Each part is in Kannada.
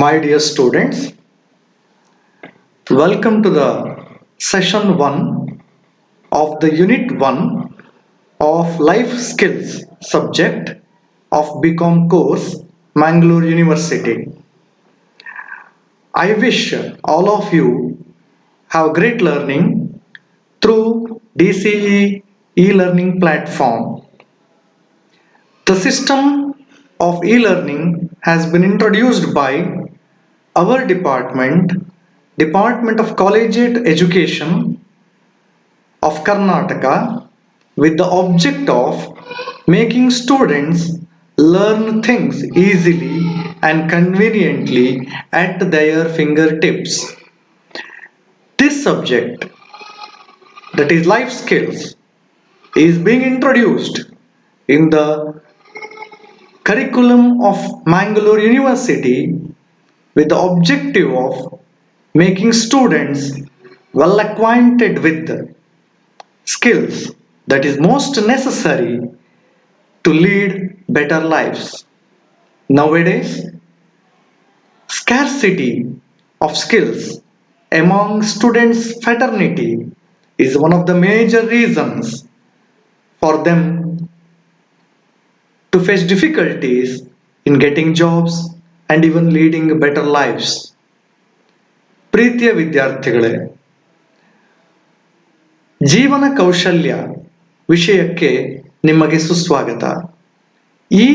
My dear students, welcome to the session 1 of the unit 1 of life skills subject of BCom course Mangalore University. I wish all of you have great learning through DCE e-learning platform. The system of e-learning has been introduced by our Department of Collegiate Education of Karnataka, with the object of making students learn things easily and conveniently at their fingertips. This subject, that is life skills, is being introduced in the curriculum of Mangalore University with the objective of making students well acquainted with skills that is most necessary to lead better lives. Nowadays, scarcity of skills among students' fraternity is one of the major reasons for them to face difficulties in getting jobs and even leading better lives. ಪ್ರೀತಿಯ ವಿದ್ಯಾರ್ಥಿಗಳೇ, ಜೀವನ ಕೌಶಲ್ಯ ವಿಷಯಕ್ಕೆ ನಿಮಗೆ ಸುಸ್ವಾಗತ. ಈ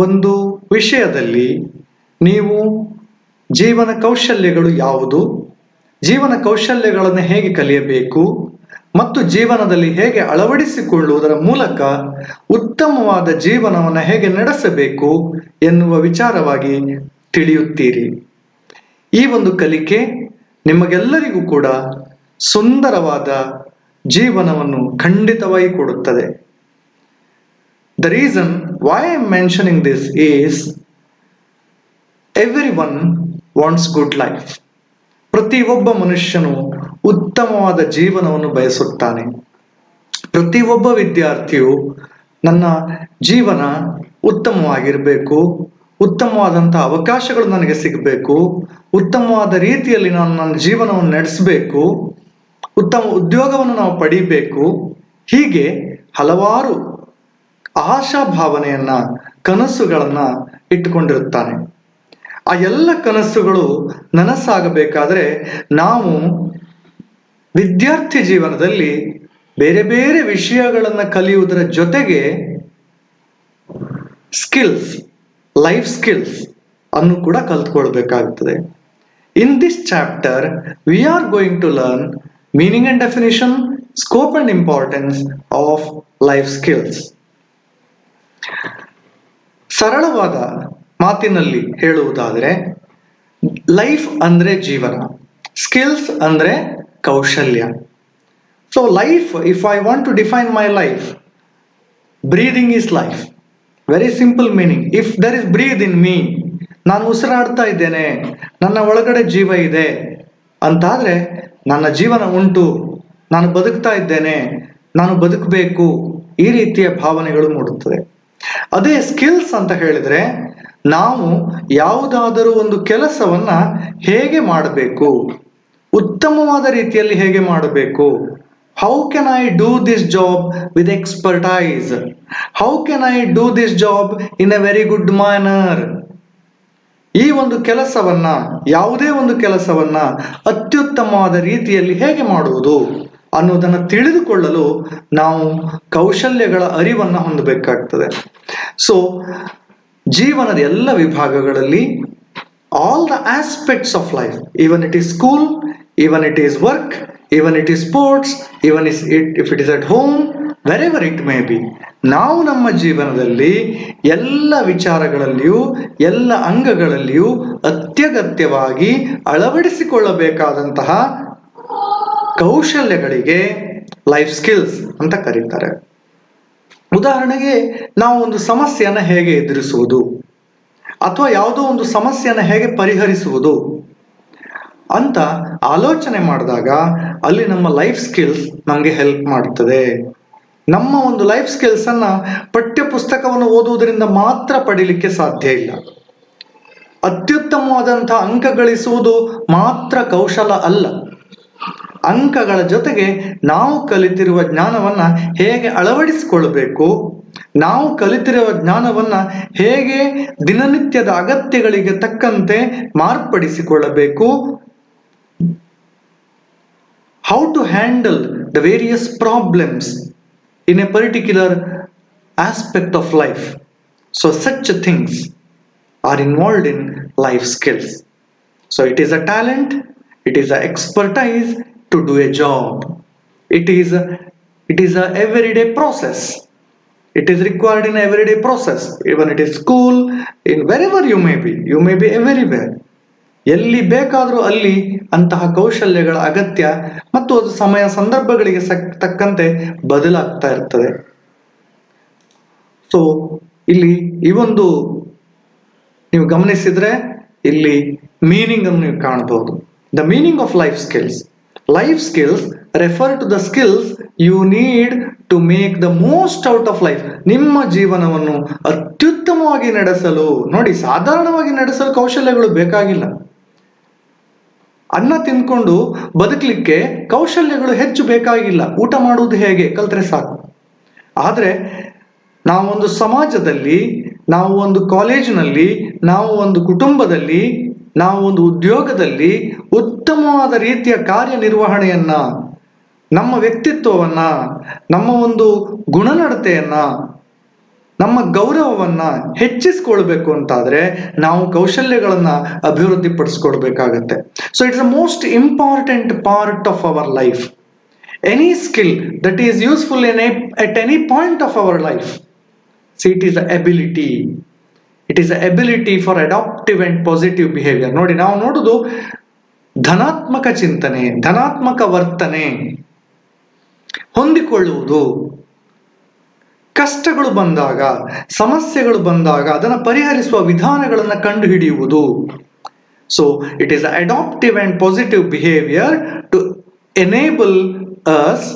ಒಂದು ವಿಷಯದಲ್ಲಿ ನೀವು ಜೀವನ ಕೌಶಲ್ಯಗಳು ಯಾವುದು, ಜೀವನ ಕೌಶಲ್ಯಗಳನ್ನು ಹೇಗೆ ಕಲಿಯಬೇಕು ಮತ್ತು ಜೀವನದಲ್ಲಿ ಹೇಗೆ ಅಳವಡಿಸಿಕೊಳ್ಳುವುದರ ಮೂಲಕ ಉತ್ತಮವಾದ ಜೀವನವನ್ನು ಹೇಗೆ ನಡೆಸಬೇಕು ಎನ್ನುವ ವಿಚಾರವಾಗಿ ತಿಳಿಯುತ್ತೀರಿ. ಈ ಒಂದು ಕಲಿಕೆ ನಿಮಗೆಲ್ಲರಿಗೂ ಕೂಡ ಸುಂದರವಾದ ಜೀವನವನ್ನು ಖಂಡಿತವಾಗಿ ಕೊಡುತ್ತದೆ. The reason why I am mentioning this is everyone wants good life. ಪ್ರತಿಯೊಬ್ಬ ಮನುಷ್ಯನು ಉತ್ತಮವಾದ ಜೀವನವನ್ನು ಬಯಸುತ್ತಾನೆ. ಪ್ರತಿಯೊಬ್ಬ ವಿದ್ಯಾರ್ಥಿಯು ನನ್ನ ಜೀವನ ಉತ್ತಮವಾಗಿರಬೇಕು, ಉತ್ತಮವಾದಂತಹ ಅವಕಾಶಗಳು ನನಗೆ ಸಿಗಬೇಕು, ಉತ್ತಮವಾದ ರೀತಿಯಲ್ಲಿ ನಾನು ನನ್ನ ಜೀವನವನ್ನು ನಡೆಸಬೇಕು, ಉತ್ತಮ ಉದ್ಯೋಗವನ್ನು ನಾವು ಪಡಿಬೇಕು, ಹೀಗೆ ಹಲವಾರು ಆಶಾಭಾವನೆಯನ್ನ ಕನಸುಗಳನ್ನ ಇಟ್ಟುಕೊಂಡಿರುತ್ತಾನೆ. ಆ ಎಲ್ಲ ಕನಸುಗಳು ನನಸಾಗಬೇಕಾದ್ರೆ ನಾವು ವಿದ್ಯಾರ್ಥಿ ಜೀವನದಲ್ಲಿ ಬೇರೆ ಬೇರೆ ವಿಷಯಗಳನ್ನು ಕಲಿಯುವುದರ ಜೊತೆಗೆ ಸ್ಕಿಲ್ಸ್, ಲೈಫ್ ಸ್ಕಿಲ್ಸ್ ಅನ್ನು ಕೂಡ ಕಲ್ತ್ಕೊಳ್ಬೇಕಾಗುತ್ತದೆ. In this chapter we are going to learn meaning and definition, scope and importance of life skills. ಸರಳವಾದ ಮಾತಿನಲ್ಲಿ ಹೇಳುವುದಾದರೆ ಲೈಫ್ ಅಂದ್ರೆ ಜೀವನ, ಸ್ಕಿಲ್ಸ್ ಅಂದ್ರೆ ಕೌಶಲ್ಯ. So life, if I want to define my life, breathing is life. Very simple meaning. If there is breathe in me, ನಾನು ಉಸಿರಾಡ್ತಾ ಇದ್ದೇನೆ, ನನ್ನ ಒಳಗಡೆ ಜೀವ ಇದೆ ಅಂತಾದ್ರೆ ನನ್ನ ಜೀವನ ಉಂಟು, ನಾನು ಬದುಕ್ತಾ ಇದ್ದೇನೆ, ನಾನು ಬದುಕಬೇಕು, ಈ ರೀತಿಯ ಭಾವನೆಗಳು ಮೂಡುತ್ತದೆ. ಅದೇ ಸ್ಕಿಲ್ಸ್ ಅಂತ ಹೇಳಿದ್ರೆ ನಾವು ಯಾವುದಾದರೂ ಒಂದು ಕೆಲಸವನ್ನ ಹೇಗೆ ಮಾಡಬೇಕು, ಉತ್ತಮವಾದ ರೀತಿಯಲ್ಲಿ ಹೇಗೆ ಮಾಡಬೇಕು. How can I do this job with expertise, how can I do this job in a very good manner. ಈ ಒಂದು ಕೆಲಸವನ್ನ, ಯಾವುದೇ ಒಂದು ಕೆಲಸವನ್ನ ಅತ್ಯುತ್ತಮವಾದ ರೀತಿಯಲ್ಲಿ ಹೇಗೆ ಮಾಡುವುದು ಅನ್ನೋದನ್ನು ತಿಳಿದುಕೊಳ್ಳಲು ನಾವು ಕೌಶಲ್ಯಗಳ ಅರಿವನ್ನ ಹೊಂದಬೇಕಾಗ್ತದೆ. ಸೊ ಜೀವನದ ಎಲ್ಲ ವಿಭಾಗಗಳಲ್ಲಿ, all the aspects of life, even it is school, even it is work, even it is sports, even if it is at home, wherever it may B, ನಾವು ನಮ್ಮ ಜೀವನದಲ್ಲಿ ಎಲ್ಲ ವಿಚಾರಗಳಲ್ಲಿಯೂ ಎಲ್ಲ ಅಂಗಗಳಲ್ಲಿಯೂ ಅತ್ಯಗತ್ಯವಾಗಿ ಅಳವಡಿಸಿಕೊಳ್ಳಬೇಕಾದಂತಹ ಕೌಶಲ್ಯಗಳಿಗೆ ಲೈಫ್ ಸ್ಕಿಲ್ಸ್ ಅಂತ ಕರೀತಾರೆ. ಉದಾಹರಣೆಗೆ ನಾವು ಒಂದು ಸಮಸ್ಯೆಯನ್ನು ಹೇಗೆ ಎದುರಿಸುವುದು ಅಥವಾ ಯಾವುದೋ ಒಂದು ಸಮಸ್ಯೆಯನ್ನು ಹೇಗೆ ಪರಿಹರಿಸುವುದು ಅಂತ ಆಲೋಚನೆ ಮಾಡಿದಾಗ ಅಲ್ಲಿ ನಮ್ಮ ಲೈಫ್ ಸ್ಕಿಲ್ಸ್ ನಮಗೆ ಹೆಲ್ಪ್ ಮಾಡುತ್ತದೆ. ನಮ್ಮ ಒಂದು ಲೈಫ್ ಸ್ಕಿಲ್ಸ್ ಅನ್ನ ಪಠ್ಯ ಪುಸ್ತಕವನ್ನು ಓದುವುದರಿಂದ ಮಾತ್ರ ಪಡಿಲಿಕ್ಕೆ ಸಾಧ್ಯ ಇಲ್ಲ. ಅತ್ಯುತ್ತಮವಾದಂತಹ ಅಂಕ ಗಳಿಸುವುದು ಮಾತ್ರ ಕೌಶಲ ಅಲ್ಲ. ಅಂಕಗಳ ಜೊತೆಗೆ ನಾವು ಕಲಿತಿರುವ ಜ್ಞಾನವನ್ನ ಹೇಗೆ ಅಳವಡಿಸಿಕೊಳ್ಳಬೇಕು, ನಾವು ಕಲಿತಿರುವ ಜ್ಞಾನವನ್ನ ಹೇಗೆ ದಿನನಿತ್ಯದ ಅಗತ್ಯಗಳಿಗೆ ತಕ್ಕಂತೆ ಮಾರ್ಪಡಿಸಿಕೊಳ್ಳಬೇಕು, how to handle the various problems in a particular aspect of life. So such things are involved in life skills. So it is a talent, it is a expertise to do a job. It is a everyday process. It is required in everyday process. Even it is school, in wherever you may be everywhere. ಎಲ್ಲಿ ಬೇಕಾದರೂ ಅಲ್ಲಿ ಅಂತಹ ಕೌಶಲ್ಯಗಳ ಅಗತ್ಯ ಮತ್ತು ಅದು ಸಮಯ ಸಂದರ್ಭಗಳಿಗೆ ತಕ್ಕಂತೆ ಬದಲಾಗ್ತಾ ಇರ್ತದೆ. ಸೊ ಇಲ್ಲಿ ಈ ಒಂದು ನೀವು ಗಮನಿಸಿದ್ರೆ ಇಲ್ಲಿ ಮೀನಿಂಗ್ ಅನ್ನು ನೀವು ಕಾಣಬಹುದು. The meaning of life skills. Life skills refer to the skills you need to make the most out of life. ನಿಮ್ಮ ಜೀವನವನ್ನು ಅತ್ಯುತ್ತಮವಾಗಿ ನಡೆಸಲು, ನೋಡಿ, ಸಾಧಾರಣವಾಗಿ ನಡೆಸಲು ಕೌಶಲ್ಯಗಳು ಬೇಕಾಗಿಲ್ಲ. ಅನ್ನ ತಿನ್ಕೊಂಡು ಬದುಕಲಿಕ್ಕೆ ಕೌಶಲ್ಯಗಳು ಹೆಚ್ಚು ಬೇಕಾಗಿಲ್ಲ. ಊಟ ಮಾಡುವುದು ಹೇಗೆ ಕಲ್ತ್ರೆ ಸಾಕು. ಆದ್ರೆ ನಾವೊಂದು ಸಮಾಜದಲ್ಲಿ, ನಾವು ಒಂದು ಕಾಲೇಜಿನಲ್ಲಿ, ನಾವು ಒಂದು ಕುಟುಂಬದಲ್ಲಿ, ನಾವು ಒಂದು ಉದ್ಯೋಗದಲ್ಲಿ ಉತ್ತಮವಾದ ರೀತಿಯ ಕಾರ್ಯನಿರ್ವಹಣೆಯನ್ನ, ನಮ್ಮ ವ್ಯಕ್ತಿತ್ವವನ್ನ, ನಮ್ಮ ಒಂದು ಗುಣನಡತೆಯನ್ನ, ನಮ್ಮ ಗೌರವವನ್ನ ಹೆಚ್ಚಿಸ್ಕೊಳ್ಬೇಕು ಅಂತಾದ್ರೆ ನಾವು ಕೌಶಲ್ಯಗಳನ್ನ ಅಭಿವೃದ್ಧಿ ಪಡಿಸ್ಕೊಳ್ಬೇಕಾಗತ್ತೆ. So it's a most important part of our life. Any skill that is useful at any point of our life. See, it is the ability. It is the ability for adaptive and positive behavior. ನೋಡಿ, ನಾವು ನೋಡುದು ಧನಾತ್ಮಕ ಚಿಂತನೆ, ಧನಾತ್ಮಕ ವರ್ತನೆ, ಹೊಂದಿಕೊಳ್ಳುವುದು, ಕಷ್ಟಗಳು ಬಂದಾಗ, ಸಮಸ್ಯೆಗಳು ಬಂದಾಗ ಅದನ್ನು ಪರಿಹರಿಸುವ ವಿಧಾನಗಳನ್ನು ಕಂಡುಹಿಡಿಯುವುದು. So it is adaptive and positive behaviour to enable us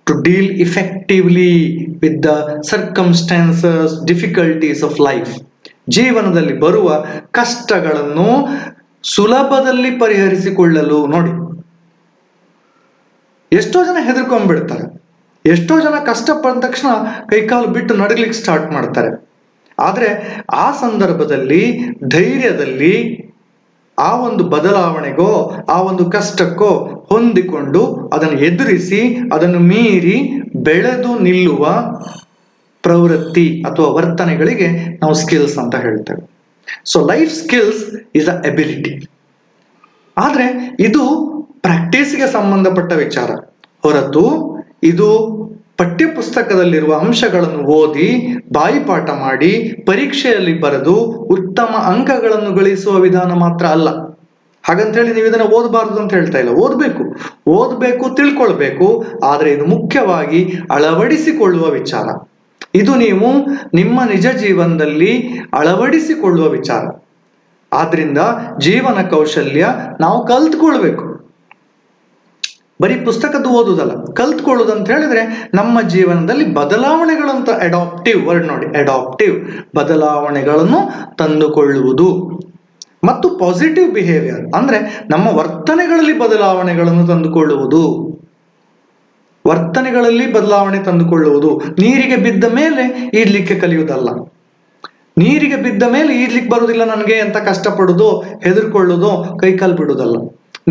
to deal effectively with the circumstances, difficulties of life. ಜೀವನದಲ್ಲಿ ಬರುವ ಕಷ್ಟಗಳನ್ನು ಸುಲಭದಲ್ಲಿ ಪರಿಹರಿಸಿಕೊಳ್ಳಲು. ನೋಡಿ, ಎಷ್ಟೋ ಜನ ಹೆದರ್ಕೊಂಡ್ಬಿಡ್ತಾರೆ. ಎಷ್ಟೋ ಜನ ಕಷ್ಟ ಪಟ್ಟ ತಕ್ಷಣ ಕೈಕಾಲು ಬಿಟ್ಟು ನಡಗಲಿಕ್ಕೆ ಸ್ಟಾರ್ಟ್ ಮಾಡ್ತಾರೆ. ಆದ್ರೆ ಆ ಸಂದರ್ಭದಲ್ಲಿ ಧೈರ್ಯದಲ್ಲಿ ಆ ಒಂದು ಬದಲಾವಣೆಗೋ, ಆ ಒಂದು ಕಷ್ಟಕ್ಕೋ ಹೊಂದಿಕೊಂಡು ಅದನ್ನು ಎದುರಿಸಿ ಅದನ್ನು ಮೀರಿ ಬೆಳೆದು ನಿಲ್ಲುವ ಪ್ರವೃತ್ತಿ ಅಥವಾ ವರ್ತನೆಗಳಿಗೆ ನಾವು ಸ್ಕಿಲ್ಸ್ ಅಂತ ಹೇಳ್ತೇವೆ. So life skills is a ability. ಆದ್ರೆ ಇದು ಪ್ರಾಕ್ಟೀಸ್ಗೆ ಸಂಬಂಧಪಟ್ಟ ವಿಚಾರ ಹೊರತು ಇದು ಪಠ್ಯ ಪುಸ್ತಕದಲ್ಲಿರುವ ಅಂಶಗಳನ್ನು ಓದಿ ಬಾಯಿಪಾಠ ಮಾಡಿ ಪರೀಕ್ಷೆಯಲ್ಲಿ ಬರೆದು ಉತ್ತಮ ಅಂಕಗಳನ್ನು ಗಳಿಸುವ ವಿಧಾನ ಮಾತ್ರ ಅಲ್ಲ. ಹಾಗಂತ ಹೇಳಿ ನೀವು ಇದನ್ನ ಓದಬಾರದು ಅಂತ ಹೇಳ್ತಾ ಇಲ್ಲ. ಓದಬೇಕು, ತಿಳ್ಕೊಳ್ಬೇಕು. ಆದ್ರೆ ಇದು ಮುಖ್ಯವಾಗಿ ಅಳವಡಿಸಿಕೊಳ್ಳುವ ವಿಚಾರ. ಇದು ನೀವು ನಿಮ್ಮ ನಿಜ ಜೀವನದಲ್ಲಿ ಅಳವಡಿಸಿಕೊಳ್ಳುವ ವಿಚಾರ. ಆದ್ರಿಂದ ಜೀವನ ಕೌಶಲ್ಯ ನಾವು ಕಲ್ತ್ಕೊಳ್ಬೇಕು. ಬರೀ ಪುಸ್ತಕದ್ದು ಓದುದಲ್ಲ, ಕಲ್ತ್ಕೊಳ್ಳೋದು ಅಂತ ಹೇಳಿದ್ರೆ ನಮ್ಮ ಜೀವನದಲ್ಲಿ ಬದಲಾವಣೆಗಳಂತ, ಅಡಾಪ್ಟಿವ್ ವರ್ಡ್ ನೋಡಿ, ಅಡಾಪ್ಟಿವ್, ಬದಲಾವಣೆಗಳನ್ನು ತಂದುಕೊಳ್ಳುವುದು. ಮತ್ತು ಪಾಸಿಟಿವ್ ಬಿಹೇವಿಯರ್ ಅಂದ್ರೆ ನಮ್ಮ ವರ್ತನೆಗಳಲ್ಲಿ ಬದಲಾವಣೆಗಳನ್ನು ತಂದುಕೊಳ್ಳುವುದು. ವರ್ತನೆಗಳಲ್ಲಿ ಬದಲಾವಣೆ ತಂದುಕೊಳ್ಳುವುದು. ನೀರಿಗೆ ಬಿದ್ದ ಮೇಲೆ ಈಡ್ಲಿಕ್ಕೆ ಕಲಿಯುವುದಲ್ಲ. ನೀರಿಗೆ ಬಿದ್ದ ಮೇಲೆ ಈಡ್ಲಿಕ್ಕೆ ಬರುವುದಿಲ್ಲ ನನಗೆ ಅಂತ ಕಷ್ಟಪಡುವುದು, ಹೆದರ್ಕೊಳ್ಳುವುದು, ಕೈಕಾಲು ಬಿಡುವುದಲ್ಲ.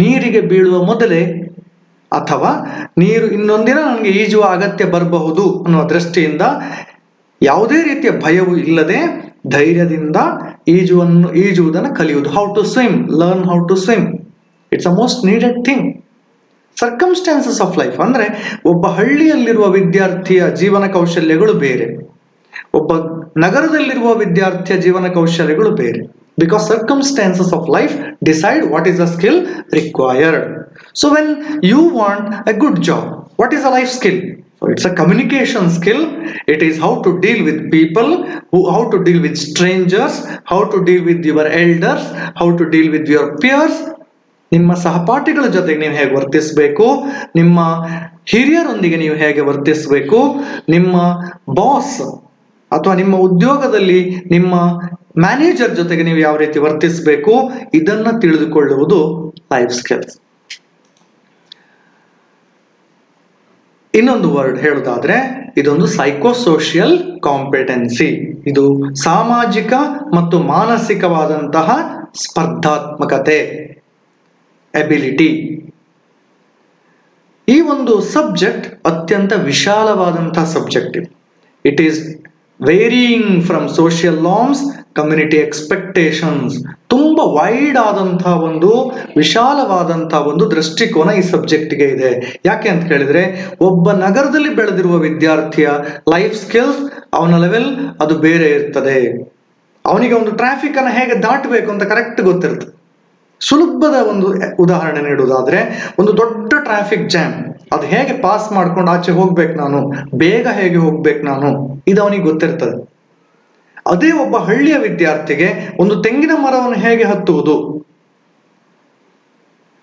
ನೀರಿಗೆ ಬೀಳುವ ಮೊದಲೇ ಅಥವಾ ನೀರು ಇನ್ನೊಂದಿನ ನನಗೆ ಈಜುವ ಅಗತ್ಯ ಬರಬಹುದು ಅನ್ನುವ ದೃಷ್ಟಿಯಿಂದ ಯಾವುದೇ ರೀತಿಯ ಭಯವು ಇಲ್ಲದೆ ಧೈರ್ಯದಿಂದ ಈಜುವುದನ್ನು ಕಲಿಯುವುದು. How to swim, learn how to swim. It's a most needed thing. Circumstances of life ಅಂದ್ರೆ ಒಬ್ಬ ಹಳ್ಳಿಯಲ್ಲಿರುವ ವಿದ್ಯಾರ್ಥಿಯ ಜೀವನ ಕೌಶಲ್ಯಗಳು ಬೇರೆ, ಒಬ್ಬ ನಗರದಲ್ಲಿರುವ ವಿದ್ಯಾರ್ಥಿಯ ಜೀವನ ಕೌಶಲ್ಯಗಳು ಬೇರೆ. Because circumstances of life decide what is the skill required. So when you want a good job, what is a life skill? So it's a communication skill. It is how to deal with people, how to deal with strangers, how to deal with your elders, how to deal with your peers. ನಿಮ್ಮ ಸಹಪಾಠಿಗಳ ಜೊತೆಗೆ ನೀವು ಹೇಗೆ ವರ್ತಿಸಬೇಕು, ನಿಮ್ಮ ಹಿರಿಯರೊಂದಿಗೆ ನೀವು ಹೇಗೆ ವರ್ತಿಸಬೇಕು, ನಿಮ್ಮ ಬಾಸ್ ಅಥವಾ ನಿಮ್ಮ ಉದ್ಯೋಗದಲ್ಲಿ ನಿಮ್ಮ ಮ್ಯಾನೇಜರ್ ಜೊತೆಗೆ ನೀವು ಯಾವ ರೀತಿ ವರ್ತಿಸಬೇಕು, ಇದನ್ನ ತಿಳಿದುಕೊಳ್ಳುವುದು ಲೈಫ್ ಸ್ಕಿಲ್ಸ್. ಇನ್ನೊಂದು ವರ್ಡ್ ಹೇಳುವುದಾದ್ರೆ ಇದೊಂದು ಸೈಕೋಸೋಷಿಯಲ್ ಕಾಂಪಿಟೆನ್ಸಿ. ಇದು ಸಾಮಾಜಿಕ ಮತ್ತು ಮಾನಸಿಕವಾದಂತಹ ಸ್ಪರ್ಧಾತ್ಮಕತೆ, ಎಬಿಲಿಟಿ. ಈ ಒಂದು ಸಬ್ಜೆಕ್ಟ್ ಅತ್ಯಂತ ವಿಶಾಲವಾದಂತಹ subject. It is varying from social norms, community expectations. ತುಂಬಾ ವೈಡ್ ಆದಂತಹ ಒಂದು ವಿಶಾಲವಾದಂತಹ ಒಂದು ದೃಷ್ಟಿಕೋನ ಈ ಸಬ್ಜೆಕ್ಟ್ಗೆ ಇದೆ. ಯಾಕೆ ಅಂತ ಕೇಳಿದ್ರೆ, ಒಬ್ಬ ನಗರದಲ್ಲಿ ಬೆಳೆದಿರುವ ವಿದ್ಯಾರ್ಥಿಯ ಲೈಫ್ ಸ್ಕಿಲ್ಸ್, ಅವನ ಲೆವೆಲ್ ಅದು ಬೇರೆ ಇರ್ತದೆ. ಅವನಿಗೆ ಒಂದು ಟ್ರಾಫಿಕ್ ಅನ್ನ ಹೇಗೆ ದಾಟಬೇಕು ಅಂತ ಕರೆಕ್ಟ್ ಗೊತ್ತಿರ್ತದೆ. ಸುಲಭದ ಒಂದು ಉದಾಹರಣೆ ನೀಡುವುದಾದ್ರೆ, ಒಂದು ದೊಡ್ಡ ಟ್ರಾಫಿಕ್ ಜಾಮ್, ಅದು ಹೇಗೆ ಪಾಸ್ ಮಾಡ್ಕೊಂಡು ಆಚೆ ಹೋಗ್ಬೇಕು, ನಾನು ಬೇಗ ಹೇಗೆ ಹೋಗ್ಬೇಕು ನಾನು, ಇದು ಅವನಿಗೆ ಗೊತ್ತಿರ್ತದೆ. ಅದೇ ಒಬ್ಬ ಹಳ್ಳಿಯ ವಿದ್ಯಾರ್ಥಿಗೆ ಒಂದು ತೆಂಗಿನ ಮರವನ್ನು ಹೇಗೆ ಹತ್ತುವುದು,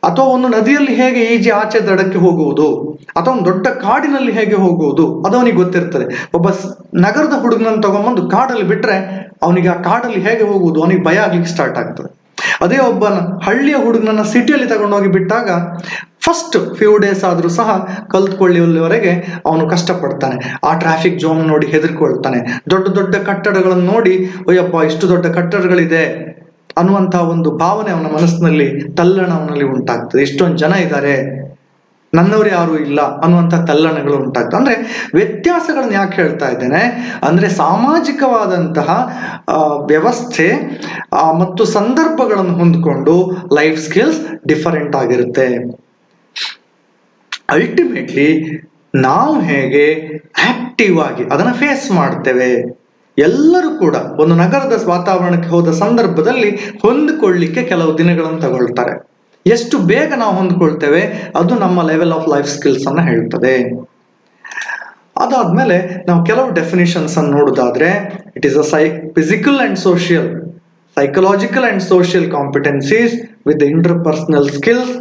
ಅಥವಾ ಒಂದು ನದಿಯಲ್ಲಿ ಹೇಗೆ ಈಜಿ ಆಚೆ ದಡಕ್ಕೆ ಹೋಗುವುದು, ಅಥವಾ ಒಂದು ದೊಡ್ಡ ಕಾಡಿನಲ್ಲಿ ಹೇಗೆ ಹೋಗುವುದು, ಅದು ಅವನಿಗೆ ಗೊತ್ತಿರ್ತದೆ. ಒಬ್ಬ ನಗರದ ಹುಡುಗನನ್ನು ತಗೊಂಡ್ಬಂದು ಕಾಡಲ್ಲಿ ಬಿಟ್ರೆ ಅವನಿಗೆ ಆ ಕಾಡಲ್ಲಿ ಹೇಗೆ ಹೋಗುವುದು ಅವನಿಗೆ ಭಯ ಆಗ್ಲಿಕ್ಕೆ ಸ್ಟಾರ್ಟ್ ಆಗ್ತದೆ. ಅದೇ ಒಬ್ಬ ಹಳ್ಳಿಯ ಹುಡುಗನನ್ನ ಸಿಟಿಯಲ್ಲಿ ತಗೊಂಡೋಗಿ ಬಿಟ್ಟಾಗ ಫಸ್ಟ್ ಫ್ಯೂ ಡೇಸ್ ಆದ್ರೂ ಸಹ ಕಲ್ತ್ಕೊಳ್ಳಿವರೆಗೆ ಅವನು ಕಷ್ಟಪಡ್ತಾನೆ. ಆ ಟ್ರಾಫಿಕ್ ಜಾಮ್ ನೋಡಿ ಹೆದರ್ಕೊಳ್ತಾನೆ. ದೊಡ್ಡ ದೊಡ್ಡ ಕಟ್ಟಡಗಳನ್ನು ನೋಡಿ ಅಯ್ಯಪ್ಪ ಇಷ್ಟು ದೊಡ್ಡ ಕಟ್ಟಡಗಳಿದೆ ಅನ್ನುವಂತಹ ಒಂದು ಭಾವನೆ ಅವನ ಮನಸ್ಸಿನಲ್ಲಿ, ತಲ್ಲಣ ಅವನಲ್ಲಿ ಉಂಟಾಗ್ತದೆ. ಇಷ್ಟೊಂದು ಜನ ಇದ್ದಾರೆ, ನನ್ನವರು ಯಾರು ಇಲ್ಲ ಅನ್ನುವಂಥ ತಲ್ಲಣಗಳು ಉಂಟಾಗ್ತದೆ. ಅಂದ್ರೆ ವ್ಯತ್ಯಾಸಗಳನ್ನ ಯಾಕೆ ಹೇಳ್ತಾ ಇದ್ದೇನೆ ಅಂದ್ರೆ, ಸಾಮಾಜಿಕವಾದಂತಹ ವ್ಯವಸ್ಥೆ ಮತ್ತು ಸಂದರ್ಭಗಳನ್ನು ಹೊಂದಿಕೊಂಡು ಲೈಫ್ ಸ್ಕಿಲ್ಸ್ ಡಿಫರೆಂಟ್ ಆಗಿರುತ್ತೆ. ಅಲ್ಟಿಮೇಟ್ಲಿ ನಾವು ಹೇಗೆ ಆಕ್ಟಿವ್ ಆಗಿ ಅದನ್ನ ಫೇಸ್ ಮಾಡ್ತೇವೆ. ಎಲ್ಲರೂ ಕೂಡ ಒಂದು ನಗರದ ವಾತಾವರಣಕ್ಕೆ ಹೋದ ಸಂದರ್ಭದಲ್ಲಿ ಹೊಂದಿಕೊಳ್ಳಿಕ್ಕೆ ಕೆಲವು ದಿನಗಳನ್ನು ತಗೊಳ್ತಾರೆ. ಎಷ್ಟು ಬೇಗ ನಾವು ಹೊಂದ್ಕೊಳ್ತೇವೆ ಅದು ನಮ್ಮ ಲೆವೆಲ್ ಆಫ್ ಲೈಫ್ ಸ್ಕಿಲ್ಸ್ ಅನ್ನ ಹೇಳ್ತದೆ. ಅದಾದ್ಮೇಲೆ ನಾವು ಕೆಲವು ಡೆಫಿನಿಷನ್ಸ್ ಅನ್ನು ನೋಡುದಾದ್ರೆ, it is a physical and social, psychological and social competencies with interpersonal skills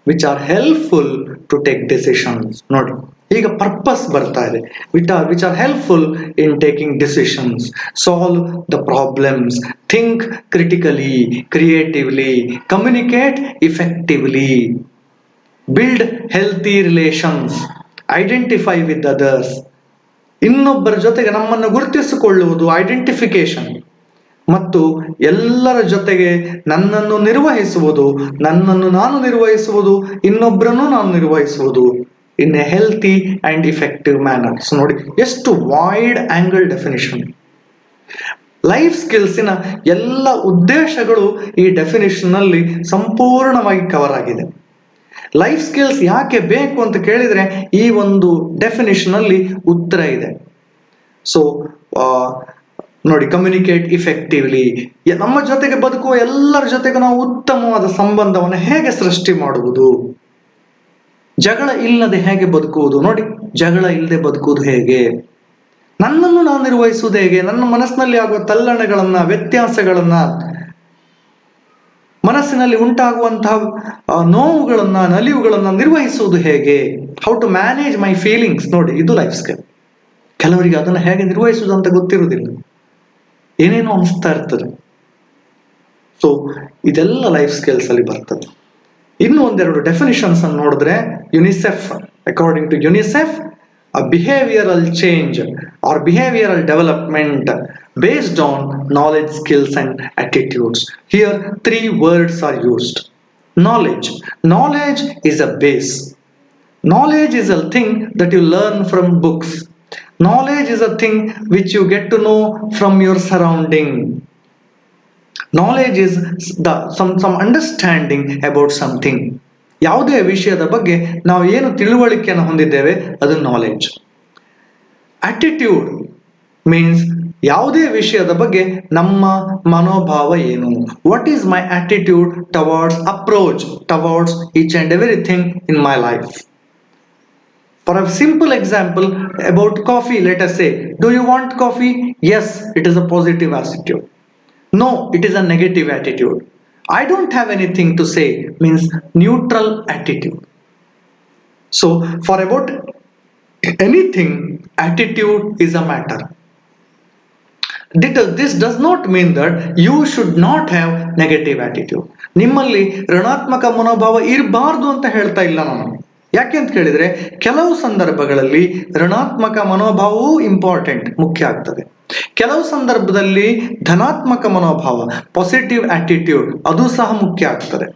which are helpful to take decisions. ನೋಡಿ, ಈಗ ಪರ್ಪಸ್ ಬರ್ತಾ ಇದೆ. Which are helpful in taking decisions, solve the problems, think critically, creatively, communicate effectively, build healthy relations, identify with others. ಇನ್ನೊಬ್ಬರ ಜೊತೆಗೆ ನಮ್ಮನ್ನು ಗುರುತಿಸಿಕೊಳ್ಳುವುದು ಐಡೆಂಟಿಫಿಕೇಶನ್, ಮತ್ತು ಎಲ್ಲರ ಜೊತೆಗೆ ನನ್ನನ್ನು ನಿರ್ವಹಿಸುವುದು, ನನ್ನನ್ನು ನಾನು ನಿರ್ವಹಿಸುವುದು, ಇನ್ನೊಬ್ಬರನ್ನು ನಾನು ನಿರ್ವಹಿಸುವುದು in a healthy and effective manner. So ನೋಡಿ, ಎಷ್ಟು ವೈಡ್ ಆಂಗಲ್ ಡೆಫಿನಿಷನ್. ಲೈಫ್ ಸ್ಕಿಲ್ಸಿನ ಎಲ್ಲ ಉದ್ದೇಶಗಳು ಈ ಡೆಫಿನಿಷನ್ ಅಲ್ಲಿ ಸಂಪೂರ್ಣವಾಗಿ ಕವರ್ ಆಗಿದೆ. ಲೈಫ್ ಸ್ಕಿಲ್ಸ್ ಯಾಕೆ ಬೇಕು ಅಂತ ಕೇಳಿದ್ರೆ ಈ ಒಂದು ಡೆಫಿನಿಷನ್ ಅಲ್ಲಿ ಉತ್ತರ ಇದೆ. ಸೊ ನೋಡಿ, ಕಮ್ಯುನಿಕೇಟ್ ಇಫೆಕ್ಟಿವ್ಲಿ, ನಮ್ಮ ಜೊತೆಗೆ ಬದುಕುವ ಎಲ್ಲರ ಜೊತೆಗೆ ನಾವು ಉತ್ತಮವಾದ ಸಂಬಂಧವನ್ನು ಹೇಗೆ ಸೃಷ್ಟಿ ಮಾಡುವುದು, ಜಗಳ ಇಲ್ಲದೆ ಹೇಗೆ ಬದುಕುವುದು. ನೋಡಿ, ಜಗಳ ಇಲ್ಲದೆ ಬದುಕುವುದು ಹೇಗೆ, ನನ್ನನ್ನು ನಾನು ನಿರ್ವಹಿಸುವುದು ಹೇಗೆ, ನನ್ನ ಮನಸ್ಸಿನಲ್ಲಿ ಆಗುವ ತಲ್ಲಣಗಳನ್ನ, ವ್ಯತ್ಯಾಸಗಳನ್ನ, ಮನಸ್ಸಿನಲ್ಲಿ ಉಂಟಾಗುವಂತಹ ನೋವುಗಳನ್ನ, ನಲಿವುಗಳನ್ನ ನಿರ್ವಹಿಸುವುದು ಹೇಗೆ, how to manage my feelings. ನೋಡಿ, ಇದು ಲೈಫ್ ಸ್ಕಿಲ್. ಕೆಲವರಿಗೆ ಅದನ್ನು ಹೇಗೆ ನಿರ್ವಹಿಸುವುದು ಅಂತ ಗೊತ್ತಿರುವುದಿಲ್ಲ, ಏನೇನೋ ಅನಿಸ್ತಾ ಇರ್ತದೆ. ಸೊ ಇದೆಲ್ಲ ಲೈಫ್ ಸ್ಕಿಲ್ಸ್ ಅಲ್ಲಿ ಬರ್ತದೆ. ಇನ್ನು ಒಂದೆರಡು ಡೆಫಿನಿಷನ್ಸ್ ಅನ್ನು ನೋಡಿದ್ರೆ, UNICEF, according to UNICEF, a behavioral change or behavioral development based on knowledge, skills and attitudes. Here 3 words are used. Knowledge is a base. Knowledge is a thing that you learn from books. Knowledge is a thing which you get to know from your surrounding. Knowledge is some understanding about something. ಯಾವುದೇ ವಿಷಯದ ಬಗ್ಗೆ ನಾವು ಏನು ತಿಳುವಳಿಕೆಯನ್ನು ಹೊಂದಿದ್ದೇವೆ ಅದು ನಾಲೆಡ್ಜ್. ಆಟಿಟ್ಯೂಡ್ ಮೀನ್ಸ್ ಯಾವುದೇ ವಿಷಯದ ಬಗ್ಗೆ ನಮ್ಮ ಮನೋಭಾವ ಏನು. What is my attitude towards, approach towards each and everything in my life. For a simple example about coffee, let us say, do you want coffee? Yes, it is a positive attitude. No, it is a negative attitude. I don't have anything to say means neutral attitude. So for about anything, attitude is a matter. This does not mean that you should not have negative attitude. ನಿಮ್ಮಲ್ಲಿ ಋಣಾತ್ಮಕ ಮನೋಭಾವ ಇರಬಾರ್ದು ಅಂತ ಹೇಳ್ತಾ ಇಲ್ಲ ನಾನು. ಯಾಕೆ ಅಂತ ಕೇಳಿದ್ರೆ ಕೆಲವು ಸಂದರ್ಭಗಳಲ್ಲಿ ಋಣಾತ್ಮಕ ಮನೋಭಾವವೂ ಇಂಪಾರ್ಟೆಂಟ್, ಮುಖ್ಯ ಆಗ್ತದೆ. ಕೆಲವು ಸಂದರ್ಭದಲ್ಲಿ ಧನಾತ್ಮಕ ಮನೋಭಾವ, ಪಾಸಿಟಿವ್ ಆಟಿಟ್ಯೂಡ್ ಅದು ಸಹ ಮುಖ್ಯ ಆಗ್ತದೆ.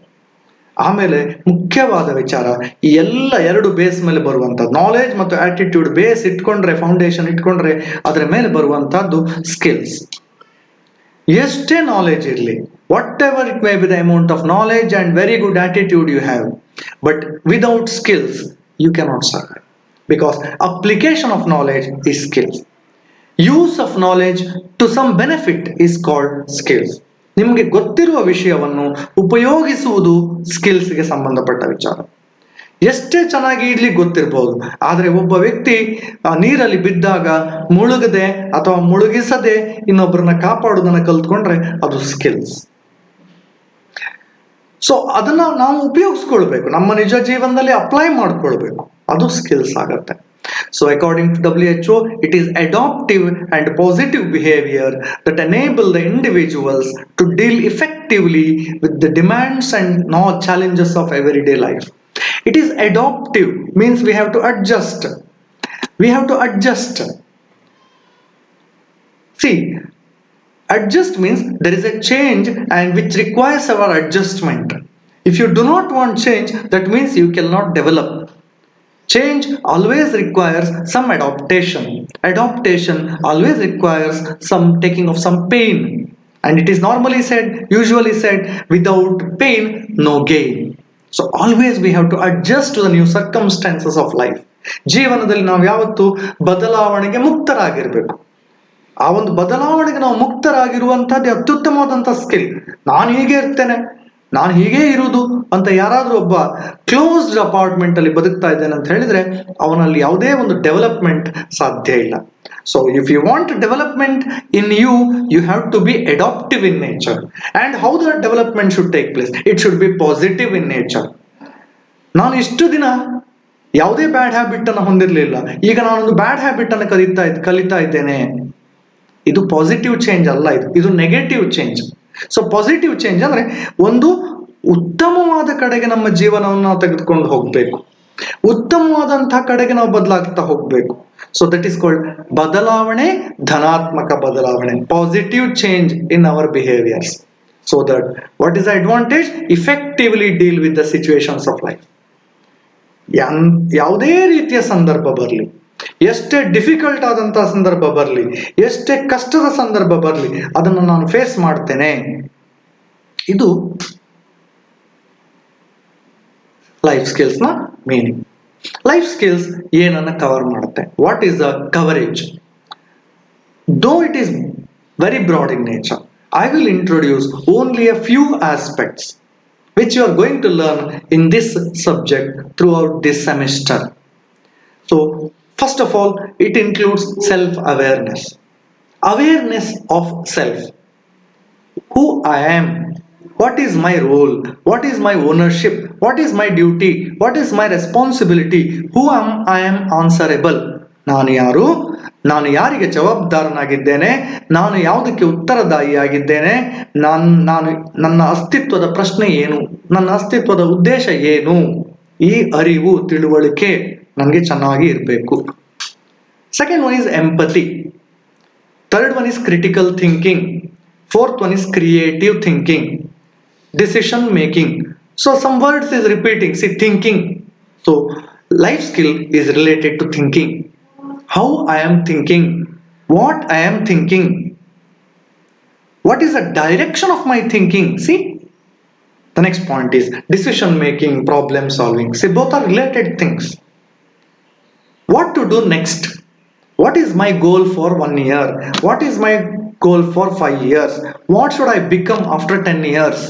ಆಮೇಲೆ ಮುಖ್ಯವಾದ ವಿಚಾರ, ಈ ಎಲ್ಲ ಎರಡು ಬೇಸ್ ಮೇಲೆ ಬರುವಂತದ್ದು ನಾಲೆಜ್ ಮತ್ತು ಆಟಿಟ್ಯೂಡ್ ಬೇಸ್ ಇಟ್ಕೊಂಡ್ರೆ, ಫೌಂಡೇಶನ್ ಇಟ್ಕೊಂಡ್ರೆ ಅದರ ಮೇಲೆ ಬರುವಂತಹದ್ದು ಸ್ಕಿಲ್ಸ್. ಎಷ್ಟೇ ನಾಲೆಜ್ ಇರಲಿ, whatever it may be the amount of knowledge and very good attitude you have, but without skills you cannot survive, because application of knowledge is skills. Use of knowledge to some benefit is called skills. ನಿಮಗೆ ಗೊತ್ತಿರುವ ವಿಷಯವನ್ನು ಉಪಯೋಗಿಸುವುದು ಸ್ಕಿಲ್ಸ್ಗೆ ಸಂಬಂಧಪಟ್ಟ ವಿಚಾರ. ಎಷ್ಟೇ ಚೆನ್ನಾಗಿ ಇಡ್ಲಿಕ್ಕೆ ಗೊತ್ತಿರ್ಬೋದು, ಆದರೆ ಒಬ್ಬ ವ್ಯಕ್ತಿ ನೀರಲ್ಲಿ ಬಿದ್ದಾಗ ಮುಳುಗದೆ ಅಥವಾ ಮುಳುಗಿಸದೆ ಇನ್ನೊಬ್ಬರನ್ನ ಕಾಪಾಡುವುದನ್ನ ಕಲ್ತ್ಕೊಂಡ್ರೆ ಅದು ಸ್ಕಿಲ್ಸ್. ಸೊ ಅದನ್ನ ನಾವು ಉಪಯೋಗಿಸ್ಕೊಳ್ಬೇಕು, ನಮ್ಮ ನಿಜ ಜೀವನದಲ್ಲಿ ಅಪ್ಲೈ ಮಾಡ್ಕೊಳ್ಬೇಕು, ಅದು ಸ್ಕಿಲ್ಸ್ ಆಗತ್ತೆ. So according to WHO, it is adaptive and positive behavior that enable the individuals to deal effectively with the demands and challenges of everyday life. It is adaptive, means we have to adjust. We have to adjust. See, adjust means there is a change and which requires our adjustment. If you do not want change, that means you cannot develop. Change always requires some adaptation. Adaptation always requires some taking of some pain. And it is normally said, usually said, without pain, no gain. So always we have to adjust to the new circumstances of life. ಜೀವನದಲ್ಲಿ ನಾವು ಯಾವತ್ತೂ ಬದಲಾವಣೆಗೆ ಮುಕ್ತರಾಗಿರ್ಬೇಕು. ಆ ಒಂದು ಬದಲಾವಣೆಗೆ ನಾವು ಮುಕ್ತರಾಗಿರುವಂತಹದ್ದು ಅತ್ಯುತ್ತಮವಾದಂತಹ ಸ್ಕಿಲ್. ನಾನು ಹೀಗೆ ಇರ್ತೇನೆ, ನಾನು ಹೀಗೆ ಇರುವುದು ಅಂತ ಯಾರಾದ್ರೂ ಒಬ್ಬ ಕ್ಲೋಸ್ಡ್ ಅಪಾರ್ಟ್ಮೆಂಟ್ ಅಲ್ಲಿ ಬದುಕ್ತಾ ಇದ್ದೇನೆ ಅಂತ ಹೇಳಿದ್ರೆ ಅವನಲ್ಲಿ ಯಾವುದೇ ಒಂದು ಡೆವಲಪ್ಮೆಂಟ್ ಸಾಧ್ಯ ಇಲ್ಲ. So if you want development in you, you have to be adaptive in nature. And how the development should take place, it should be positive in nature. ನಾನು ಇಷ್ಟು ದಿನ ಯಾವುದೇ ಬ್ಯಾಡ್ ಹ್ಯಾಬಿಟ್ ಅನ್ನು ಹೊಂದಿರಲಿಲ್ಲ, ಈಗ ನಾನೊಂದು ಬ್ಯಾಡ್ ಹ್ಯಾಬಿಟ್ ಅನ್ನು ಕಲಿತಾ ಇದ್ದೇನೆ. ಇದು ಪಾಸಿಟಿವ್ ಚೇಂಜ್ ಅಲ್ಲ, ಇದು negative change. So positive change ಅಂದ್ರೆ ಒಂದು ಉತ್ತಮವಾದ ಕಡೆಗೆ ನಮ್ಮ ಜೀವನವನ್ನು ನಾವು ತೆಗೆದುಕೊಂಡು ಹೋಗ್ಬೇಕು, ಉತ್ತಮವಾದಂತಹ ಕಡೆಗೆ ನಾವು ಬದಲಾಗ್ತಾ ಹೋಗ್ಬೇಕು. ಸೊ ದಟ್ ಈಸ್ ಕಾಲ್ಡ್ ಬದಲಾವಣೆ, ಧನಾತ್ಮಕ ಬದಲಾವಣೆ, positive change in our behaviours. So that what is the advantage? Effectively deal with the situations of life. ಯಾವುದೇ ರೀತಿಯ ಸಂದರ್ಭ ಬರಲಿ, ಎಷ್ಟೇ ಡಿಫಿಕಲ್ಟ್ ಆದಂತಹ ಸಂದರ್ಭ ಬರಲಿ, ಎಷ್ಟೇ ಕಷ್ಟದ ಸಂದರ್ಭ ಬರಲಿ, ಅದನ್ನು ನಾನು ಫೇಸ್ ಮಾಡ್ತೇನೆ. ಇದು ಲೈಫ್ ಸ್ಕಿಲ್ಸ್ ನ ಮೀನಿಂಗ್. ಲೈಫ್ ಸ್ಕಿಲ್ಸ್ ಏನನ್ನ ಕವರ್ ಮಾಡುತ್ತೆ? What is the coverage? Though it is very broad in nature, I will introduce only a few aspects which you are going to learn in this subject throughout this semester. So first of all, it includes self-awareness. Awareness of self. Who I am, what is my role, what is my ownership, what is my duty, what is my responsibility, who am I am answerable. ನಾನು ಯಾರು, ನಾನು ಯಾರಿಗೆ ಜವಾಬ್ದಾರನಾಗಿದ್ದೇನೆ, ನಾನು ಯಾವುದಕ್ಕೆ ಉತ್ತರದಾಯಿಯಾಗಿದ್ದೇನೆ, ನನ್ನ ಅಸ್ತಿತ್ವದ ಪ್ರಶ್ನೆ ಏನು, ನನ್ನ ಅಸ್ತಿತ್ವದ ಉದ್ದೇಶ ಏನು, ಈ ಅರಿವು ತಿಳುವಳಿಕೆ ನನಗೆ ಚೆನ್ನಾಗಿ ಇರಬೇಕು. Second one is empathy. Third one is critical thinking. Fourth one is creative thinking, decision making. So some words is repeating. C, thinking. So life skill is related to thinking. How I am thinking, what I am thinking, what is the direction of my thinking. See, the next point is decision making, problem solving. See, both are related things. What to do next? What is my goal for 1 year? What is my goal for 5 years? What should I become after 10 years?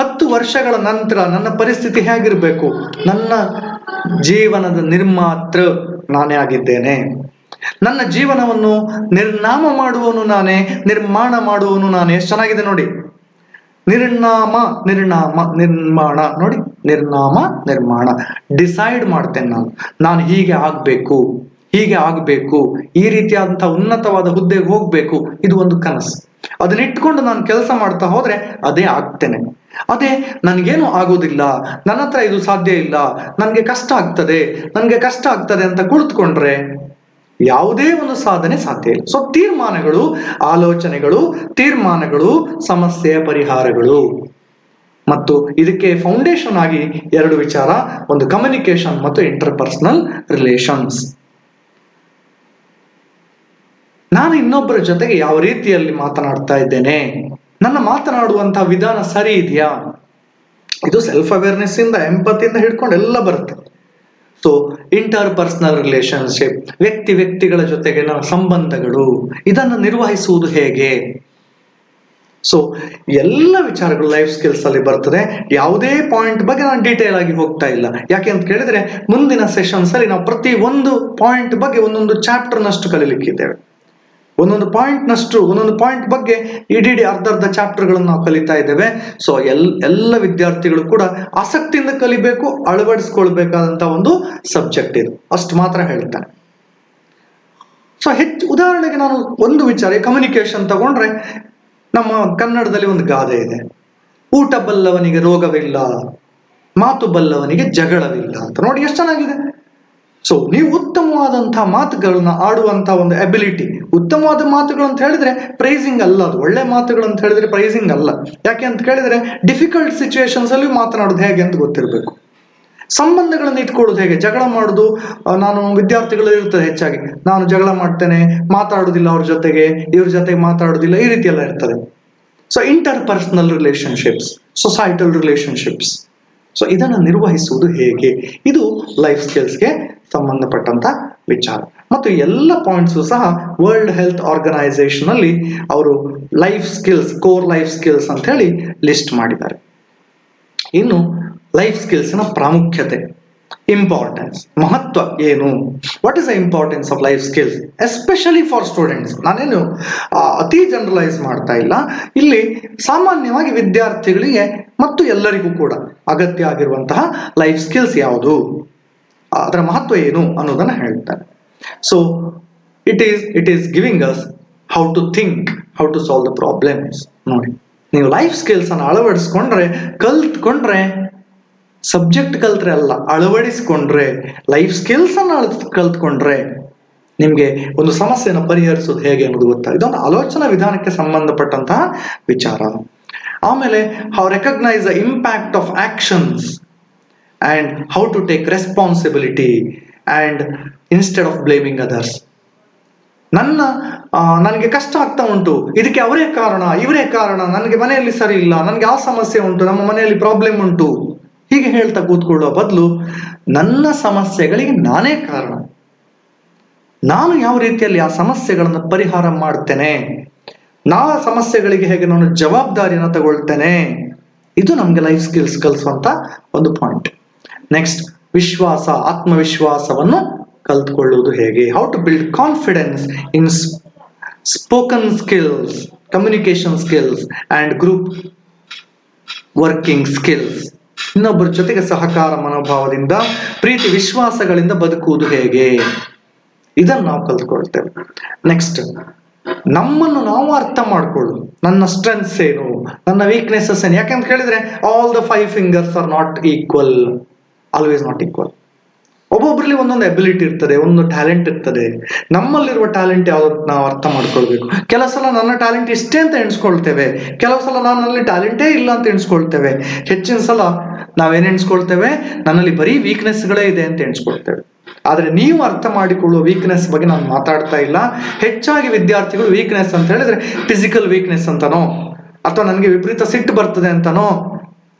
10 ವರ್ಷಗಳ ನಂತರ ನನ್ನ ಪರಿಸ್ಥಿತಿ ಹೇಗಿರಬೇಕು? ನನ್ನ ಜೀವನದ ನಿರ್ಮಾತೃ ನಾನೇ ಆಗಿದ್ದೇನೆ. ನನ್ನ ಜೀವನವನ್ನು ನಿರ್ನಾಮ ಮಾಡುವನು ನಾನೇ, ನಿರ್ಮಾಣ ಮಾಡುವನು ನಾನೇ. ಎಷ್ಟು ಚೆನ್ನಾಗಿದೆ ನೋಡಿ. ನಿರ್ನಾಮ, ನಿರ್ಮಾಣ. ನೋಡಿ, ನಿರ್ನಾಮ, ನಿರ್ಮಾಣ. ಡಿಸೈಡ್ ಮಾಡ್ತೇನೆ ನಾನು ಹೀಗೆ ಆಗ್ಬೇಕು, ಹೀಗೆ ಆಗಬೇಕು, ಈ ರೀತಿಯಾದಂತಹ ಉನ್ನತವಾದ ಹುದ್ದೆಗೆ ಹೋಗ್ಬೇಕು, ಇದು ಒಂದು ಕನಸು. ಅದನ್ನ ಇಟ್ಕೊಂಡು ನಾನು ಕೆಲಸ ಮಾಡ್ತಾ ಹೋದ್ರೆ ಅದೇ ಆಗ್ತೇನೆ. ಅದೇ ನನ್ಗೇನು ಆಗೋದಿಲ್ಲ, ನನ್ನ ಹತ್ರ ಇದು ಸಾಧ್ಯ ಇಲ್ಲ, ನನ್ಗೆ ಕಷ್ಟ ಆಗ್ತದೆ ಅಂತ ಕುಳಿತುಕೊಂಡ್ರೆ ಯಾವುದೇ ಒಂದು ಸಾಧನೆ ಸಾಧ್ಯ ಇಲ್ಲ. ಸೊ ತೀರ್ಮಾನಗಳು, ಆಲೋಚನೆಗಳು, ಸಮಸ್ಯೆಯ ಪರಿಹಾರಗಳು. ಮತ್ತು ಇದಕ್ಕೆ ಫೌಂಡೇಶನ್ ಆಗಿ ಎರಡು ವಿಚಾರ, ಒಂದು ಕಮ್ಯುನಿಕೇಶನ್ ಮತ್ತು ಇಂಟರ್ಪರ್ಸನಲ್ ರಿಲೇಷನ್ಸ್. ನಾನು ಇನ್ನೊಬ್ಬರ ಜೊತೆಗೆ ಯಾವ ರೀತಿಯಲ್ಲಿ ಮಾತನಾಡ್ತಾ ಇದ್ದೇನೆ, ನನ್ನ ಮಾತನಾಡುವಂತಹ ವಿಧಾನ ಸರಿ ಇದೆಯಾ, ಇದು ಸೆಲ್ಫ್ ಅವೇರ್ನೆಸ್ ಇಂದ, ಎಂಪತಿಯಿಂದ ಹಿಡ್ಕೊಂಡು ಎಲ್ಲ ಬರುತ್ತೆ. ಸೊ ಇಂಟರ್ಪರ್ಸನಲ್ ರಿಲೇಶನ್ಶಿಪ್, ವ್ಯಕ್ತಿಗಳ ಜೊತೆಗೆ ಸಂಬಂಧಗಳು, ಇದನ್ನು ನಿರ್ವಹಿಸುವುದು ಹೇಗೆ. ಸೊ ಎಲ್ಲ ವಿಚಾರಗಳು ಲೈಫ್ ಸ್ಕಿಲ್ಸ್ ಅಲ್ಲಿ ಬರ್ತದೆ. ಯಾವುದೇ ಪಾಯಿಂಟ್ ಬಗ್ಗೆ ನಾನು ಡೀಟೇಲ್ ಆಗಿ ಹೋಗ್ತಾ ಇಲ್ಲ. ಯಾಕೆ ಅಂತ ಕೇಳಿದ್ರೆ ಮುಂದಿನ ಸೆಷನ್ಸ್ ಅಲ್ಲಿ ನಾವು ಪ್ರತಿ ಒಂದು ಪಾಯಿಂಟ್ ಬಗ್ಗೆ ಒಂದೊಂದು ಚಾಪ್ಟರ್ ನಷ್ಟು ಕಲಿಲಿಕ್ಕಿದ್ದೇವೆ. ಒಂದೊಂದು ಪಾಯಿಂಟ್ ಬಗ್ಗೆ ಇಡೀ ಅರ್ಧ ಚಾಪ್ಟರ್ಗಳನ್ನು ನಾವು ಕಲಿತಾ ಇದ್ದೇವೆ. ಸೊ ಎಲ್ಲ ವಿದ್ಯಾರ್ಥಿಗಳು ಕೂಡ ಆಸಕ್ತಿಯಿಂದ ಕಲಿಬೇಕು, ಅಳವಡಿಸ್ಕೊಳ್ಬೇಕಾದಂತ ಒಂದು ಸಬ್ಜೆಕ್ಟ್ ಇದು, ಅಷ್ಟು ಮಾತ್ರ ಹೇಳ್ತಾನೆ. ಸೊ ಉದಾಹರಣೆಗೆ ನಾನು ಒಂದು ವಿಚಾರ, ಕಮ್ಯುನಿಕೇಶನ್ ತಗೊಂಡ್ರೆ ನಮ್ಮ ಕನ್ನಡದಲ್ಲಿ ಒಂದು ಗಾದೆ ಇದೆ, ಊಟ ಬಲ್ಲವನಿಗೆ ರೋಗವಿಲ್ಲ, ಮಾತು ಬಲ್ಲವನಿಗೆ ಜಗಳವಿಲ್ಲ ಅಂತ. ನೋಡಿ ಎಷ್ಟು ಚೆನ್ನಾಗಿದೆ. ಸೊ ನೀವು ಉತ್ತಮವಾದಂತಹ ಮಾತುಗಳನ್ನ ಆಡುವಂತಹ ಒಂದು ಎಬಿಲಿಟಿ, ಉತ್ತಮವಾದ ಮಾತುಗಳು ಅಂತ ಹೇಳಿದ್ರೆ ಪ್ರೈಸಿಂಗ್ ಅಲ್ಲ, ಅದು ಒಳ್ಳೆ ಮಾತುಗಳು ಅಂತ ಹೇಳಿದ್ರೆ ಪ್ರೈಸಿಂಗ್ ಅಲ್ಲ. ಯಾಕೆ ಅಂತ ಕೇಳಿದ್ರೆ ಡಿಫಿಕಲ್ಟ್ ಸಿಚುವೇಶನ್ಸ್ ಅಲ್ಲಿ ಮಾತನಾಡೋದು ಹೇಗೆ ಅಂತ ಗೊತ್ತಿರಬೇಕು. ಸಂಬಂಧಗಳನ್ನು ಇಟ್ಕೊಳ್ಳೋದು ಹೇಗೆ, ಜಗಳ ಮಾಡುದು, ನಾನು ವಿದ್ಯಾರ್ಥಿಗಳು ಇರ್ತದೆ ಹೆಚ್ಚಾಗಿ, ನಾನು ಜಗಳ ಮಾಡ್ತೇನೆ, ಮಾತಾಡುದಿಲ್ಲ ಅವ್ರ ಜೊತೆಗೆ, ಇವ್ರ ಜೊತೆಗೆ ಮಾತಾಡುದಿಲ್ಲ, ಈ ರೀತಿ ಎಲ್ಲ ಇರ್ತದೆ. So interpersonal relationships, societal relationships, so ಇದನ್ನು ನಿರ್ವಹಿಸುವುದು ಹೇಗೆ, ಇದು ಲೈಫ್ ಸ್ಕಿಲ್ಸ್ಗೆ ಸಂಬಂಧಪಟ್ಟಂತ ವಿಚಾರ. ಮತ್ತು ಎಲ್ಲ ಪಾಯಿಂಟ್ಸ್ ಸಹ ವರ್ಲ್ಡ್ ಹೆಲ್ತ್ ಆರ್ಗನೈಸೇಷನ್ ಅಲ್ಲಿ ಅವರು life skills, core life skills ಅಂತ ಹೇಳಿ ಲಿಸ್ಟ್ ಮಾಡಿದ್ದಾರೆ. ಇನ್ನು ಲೈಫ್ ಸ್ಕಿಲ್ಸ್ ನ ಪ್ರಾಮುಖ್ಯತೆ, ಇಂಪಾರ್ಟೆನ್ಸ್, ಮಹತ್ವ ಏನು, what is the importance of life skills especially for students. ನಾನೇನು ಅತಿ ಜನರಲೈಸ್ ಮಾಡ್ತಾ ಇಲ್ಲ, ಇಲ್ಲಿ ಸಾಮಾನ್ಯವಾಗಿ ವಿದ್ಯಾರ್ಥಿಗಳಿಗೆ ಮತ್ತು ಎಲ್ಲರಿಗೂ ಕೂಡ ಅಗತ್ಯ ಆಗಿರುವಂತಹ ಲೈಫ್ ಸ್ಕಿಲ್ಸ್ ಯಾವುದು, ಅದರ ಮಹತ್ವ ಏನು ಅನ್ನೋದನ್ನ ಹೇಳ್ತಾರೆ. So it is giving us how to think, how to solve the problems. ನೋಡಿ, ನೀವು ಲೈಫ್ ಸ್ಕಿಲ್ಸ್ ಅನ್ನು ಅಳವಡಿಸ್ಕೊಂಡ್ರೆ, ಕಲ್ತ್ಕೊಂಡ್ರೆ, ಸಬ್ಜೆಕ್ಟ್ ಕಲ್ತ್ರೆ ಅಲ್ಲ, ಅಳವಡಿಸ್ಕೊಂಡ್ರೆ, ಲೈಫ್ ಸ್ಕಿಲ್ಸ್ ಅನ್ನು ಕಲ್ತ್ಕೊಂಡ್ರೆ ನಿಮ್ಗೆ ಒಂದು ಸಮಸ್ಯೆಯನ್ನು ಪರಿಹರಿಸೋದು ಹೇಗೆ ಅನ್ನೋದು ಗೊತ್ತಾಗ. ಇದೊಂದು ಆಲೋಚನಾ ವಿಧಾನಕ್ಕೆ ಸಂಬಂಧಪಟ್ಟಂತಹ ವಿಚಾರ. ಆಮೇಲೆ how recognise the impact of actions and how to take responsibility and instead of blaming others. ನನಗೆ ಕಷ್ಟ ಆಗ್ತಾ ಉಂಟು, ಇದಕ್ಕೆ ಅವರೇ ಕಾರಣ, ಇವರೇ ಕಾರಣ, ನನಗೆ ಮನೆಯಲ್ಲಿ ಸರಿ ಇಲ್ಲ, ನನಗೆ ಆ ಸಮಸ್ಯೆ ಉಂಟು, ನಮ್ಮ ಮನೆಯಲ್ಲಿ ಪ್ರಾಬ್ಲಮ್ ಉಂಟು, ಹೀಗೆ ಹೇಳ್ತಾ ಕೂತ್ಕೊಳ್ಳುವ ಬದಲು ನನ್ನ ಸಮಸ್ಯೆಗಳಿಗೆ ನಾನೇ ಕಾರಣ, ನಾನು ಯಾವ ರೀತಿಯಲ್ಲಿ ಆ ಸಮಸ್ಯೆಗಳನ್ನು ಪರಿಹಾರ ಮಾಡ್ತೇನೆ, ಸಮಸ್ಯೆಗಳಿಗೆ ಹೇಗೆ ನಾನು ಜವಾಬ್ದಾರಿಯನ್ನು ತಗೊಳ್ತೇನೆ, ಇದು ನಮ್ಗೆ ಲೈಫ್ ಸ್ಕಿಲ್ಸ್ ಕಲಿಸುವಂತ ಒಂದು ಪಾಯಿಂಟ್. ನೆಕ್ಸ್ಟ್, ವಿಶ್ವಾಸ, ಆತ್ಮವಿಶ್ವಾಸವನ್ನು ಕಲ್ತ್ಕೊಳ್ಳುವುದು ಹೇಗೆ, how to build confidence in spoken skills, communication skills and group working skills. ಇನ್ನೊಬ್ಬರ ಜೊತೆಗೆ ಸಹಕಾರ ಮನೋಭಾವದಿಂದ, ಪ್ರೀತಿ ವಿಶ್ವಾಸಗಳಿಂದ ಬದುಕುವುದು ಹೇಗೆ, ಇದನ್ನು ನಾವು ಕಲ್ತ್ಕೊಳ್ತೇವೆ. ನೆಕ್ಸ್ಟ್, ನಮ್ಮನ್ನು ನಾವು ಅರ್ಥ ಮಾಡ್ಕೊಳ್ಳೋದು, ನನ್ನ ಸ್ಟ್ರೆಂತ್ಸ್ ಏನು, ನನ್ನ ವೀಕ್ನೆಸಸ್ ಏನು. ಯಾಕೆಂತ ಕೇಳಿದ್ರೆ all the 5 fingers are not equal, always not equal. ಒಬ್ಬೊಬ್ರಲ್ಲಿ ಒಂದೊಂದು ಎಬಿಲಿಟಿ ಇರ್ತದೆ, ಒಂದು ಟ್ಯಾಲೆಂಟ್ ಇರ್ತದೆ. ನಮ್ಮಲ್ಲಿರುವ ಟ್ಯಾಲೆಂಟ್ ಯಾವ್ದು ನಾವು ಅರ್ಥ ಮಾಡ್ಕೊಳ್ಬೇಕು. ಕೆಲವು ಸಲ ನನ್ನ ಟ್ಯಾಲೆಂಟ್ ಇಷ್ಟೇ ಅಂತ ಎಣಿಸ್ಕೊಳ್ತೇವೆ, ಕೆಲವು ಸಲ ನನ್ನಲ್ಲಿ ಟ್ಯಾಲೆಂಟೇ ಇಲ್ಲ ಅಂತ ಎಣಿಸ್ಕೊಳ್ತೇವೆ. ಹೆಚ್ಚಿನ ಸಲ ನಾವೇನ್ ಎಣಿಸ್ಕೊಳ್ತೇವೆ, ನನ್ನಲ್ಲಿ ಬರೀ ವೀಕ್ನೆಸ್ಗಳೇ ಇದೆ ಅಂತ ಎಣಿಸ್ಕೊಳ್ತೇವೆ. ಆದ್ರೆ ನೀವು ಅರ್ಥ ಮಾಡಿಕೊಳ್ಳುವ ವೀಕ್ನೆಸ್ ಬಗ್ಗೆ ನಾನು ಮಾತಾಡ್ತಾ ಇಲ್ಲ. ಹೆಚ್ಚಾಗಿ ವಿದ್ಯಾರ್ಥಿಗಳು ವೀಕ್ನೆಸ್ ಅಂತ ಹೇಳಿದ್ರೆ ಫಿಸಿಕಲ್ ವೀಕ್ನೆಸ್ ಅಂತನೋ, ಅಥವಾ ನನಗೆ ವಿಪರೀತ ಸಿಟ್ಟು ಬರ್ತದೆ ಅಂತನೋ,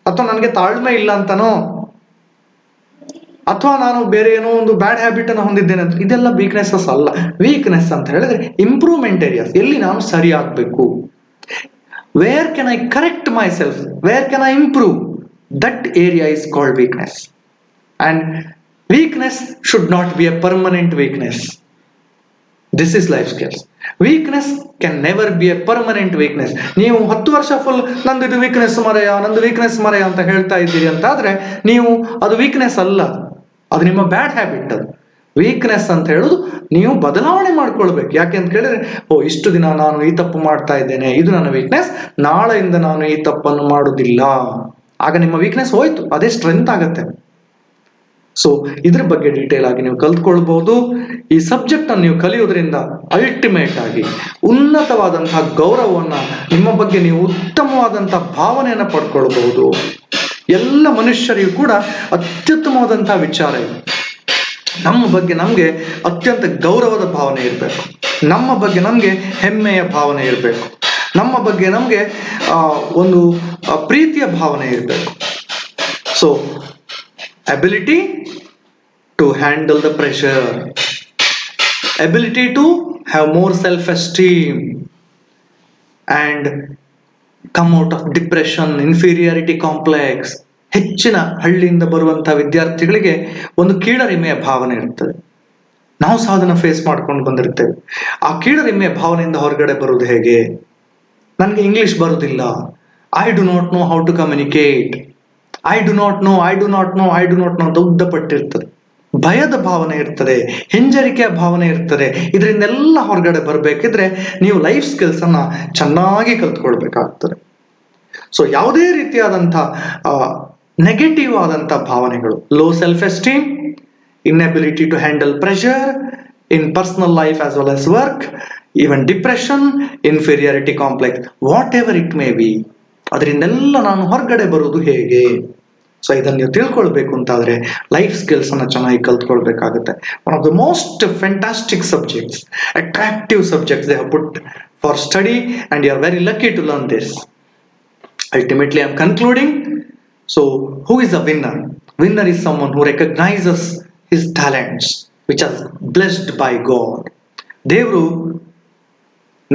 ಅಥವಾ ನನಗೆ ತಾಳ್ಮೆ ಇಲ್ಲ ಅಂತನೋ, ಅಥವಾ ನಾನು ಬೇರೆ ಏನೋ ಒಂದು ಬ್ಯಾಡ್ ಹ್ಯಾಬಿಟ್ ಅನ್ನು ಹೊಂದಿದ್ದೇನೆ ಅಂತ, ಇದೆಲ್ಲ ವೀಕ್ನೆಸಸ್ ಅಲ್ಲ. ವೀಕ್ನೆಸ್ ಅಂತ ಹೇಳಿದ್ರೆ ಇಂಪ್ರೂವ್ಮೆಂಟ್ ಏರಿಯಾಸ್, ಎಲ್ಲಿ ನಾನು ಸರಿ ಆಗ್ಬೇಕು, where can I correct my self, where can I improve, that area is called weakness. And weakness should not be A permanent weakness. This is life skills. Weakness can never be A permanent weakness. ನೀವು 10 ವರ್ಷ ಫುಲ್ ನಂದು ಇದು ವೀಕ್ನೆಸ್ ಮರೆಯ, ನಂದು ವೀಕ್ನೆಸ್ ಮರೆಯ ಅಂತ ಹೇಳ್ತಾ ಇದ್ದೀರಿ ಅಂತ ಆದ್ರೆ ಅದು ವೀಕ್ನೆಸ್ ಅಲ್ಲ, ಅದು ನಿಮ್ಮ ಬ್ಯಾಡ್ ಹ್ಯಾಬಿಟ್. ಅದು ವೀಕ್ನೆಸ್ ಅಂತ ಹೇಳೋದು ನೀವು ಬದಲಾವಣೆ ಮಾಡ್ಕೊಳ್ಬೇಕು. ಯಾಕೆ ಅಂತ ಕೇಳಿದ್ರೆ, ಓ ಇಷ್ಟು ದಿನ ನಾನು ಈ ತಪ್ಪು ಮಾಡ್ತಾ ಇದ್ದೇನೆ, ಇದು ನನ್ನ ವೀಕ್ನೆಸ್, ನಾಳೆಯಿಂದ ನಾನು ಈ ತಪ್ಪನ್ನು ಮಾಡುವುದಿಲ್ಲ. ಆಗ ನಿಮ್ಮ ವೀಕ್ನೆಸ್ ಹೋಯ್ತು, ಅದೇ ಸ್ಟ್ರೆಂತ್ ಆಗತ್ತೆ. ಸೊ ಇದ್ರ ಬಗ್ಗೆ ಡೀಟೇಲ್ ಆಗಿ ನೀವು ಕಲ್ತ್ಕೊಳ್ಬಹುದು. ಈ ಸಬ್ಜೆಕ್ಟ್ ಅನ್ನು ನೀವು ಕಲಿಯೋದ್ರಿಂದ ಅಲ್ಟಿಮೇಟ್ ಆಗಿ ಉನ್ನತವಾದಂತಹ ಗೌರವವನ್ನ, ನಿಮ್ಮ ಬಗ್ಗೆ ನೀವು ಉತ್ತಮವಾದಂತಹ ಭಾವನೆಯನ್ನ ಪಡ್ಕೊಳ್ಬಹುದು. ಎಲ್ಲ ಮನುಷ್ಯರಿಗೂ ಕೂಡ ಅತ್ಯುತ್ತಮವಾದಂತಹ ವಿಚಾರ ಇದೆ. ನಮ್ಮ ಬಗ್ಗೆ ನಮ್ಗೆ ಅತ್ಯಂತ ಗೌರವದ ಭಾವನೆ ಇರಬೇಕು, ನಮ್ಮ ಬಗ್ಗೆ ನಮ್ಗೆ ಹೆಮ್ಮೆಯ ಭಾವನೆ ಇರಬೇಕು, ನಮ್ಮ ಬಗ್ಗೆ ನಮ್ಗೆ ಒಂದು ಪ್ರೀತಿಯ ಭಾವನೆ ಇರಬೇಕು. So ability to handle the pressure, ability to have more self-esteem and come out of depression, inferiority complex. ಹೆಚ್ಚಿನ ಹಳ್ಳಿಯಿಂದ ಬರುವಂತಹ ವಿದ್ಯಾರ್ಥಿಗಳಿಗೆ ಒಂದು ಕೀಳರಿಮೆಯ ಭಾವನೆ ಇರ್ತದೆ. ನಾವು ಸಹ ಅದನ್ನು ಫೇಸ್ ಮಾಡ್ಕೊಂಡು ಬಂದಿರ್ತೇವೆ. ಆ ಕೀಳರಿಮೆಯ ಭಾವನೆಯಿಂದ ಹೊರಗಡೆ ಬರುವುದು ಹೇಗೆ? ನನಗೆ ಇಂಗ್ಲಿಷ್ ಬರುವುದಿಲ್ಲ, I do not know how to communicate, I do not know ಅಂತ ಉದ್ದಪಟ್ಟಿರ್ತದೆ. ಭಯದ ಭಾವನೆ ಇರ್ತದೆ, ಹಿಂಜರಿಕೆಯ ಭಾವನೆ ಇರ್ತದೆ. ಇದರಿಂದೆಲ್ಲ ಹೊರಗಡೆ ಬರಬೇಕಿದ್ರೆ ನೀವು ಲೈಫ್ ಸ್ಕಿಲ್ಸ್ ಅನ್ನ ಚೆನ್ನಾಗಿ ಕಲ್ತ್ಕೊಳ್ಬೇಕಾಗ್ತದೆ. ಸೊ ಯಾವುದೇ ರೀತಿಯಾದಂತಹ ನೆಗೆಟಿವ್ ಆದಂತಹ ಭಾವನೆಗಳು, low self esteem, inability to handle pressure in personal life as well as work, even depression, inferiority complex, whatever it may be, ಅದರಿಂದೆಲ್ಲ ನಾನು ಹೊರಗಡೆ ಬರುವುದು ಹೇಗೆ? ಸೊ ಇದನ್ನು ನೀವು ತಿಳ್ಕೊಳ್ಬೇಕು ಅಂತಾದ್ರೆ ಲೈಫ್ ಸ್ಕಿಲ್ಸ್ ಅನ್ನ ಚೆನ್ನಾಗಿ ಕಲ್ತ್ಕೊಳ್ಬೇಕಾಗುತ್ತೆ. One of the most fantastic subjects, attractive subjects they have put for study and you are very lucky to learn this. Ultimately, I am concluding. So, who is a winner? Winner is someone who recognizes his talents, which are blessed by God. ದೇವರು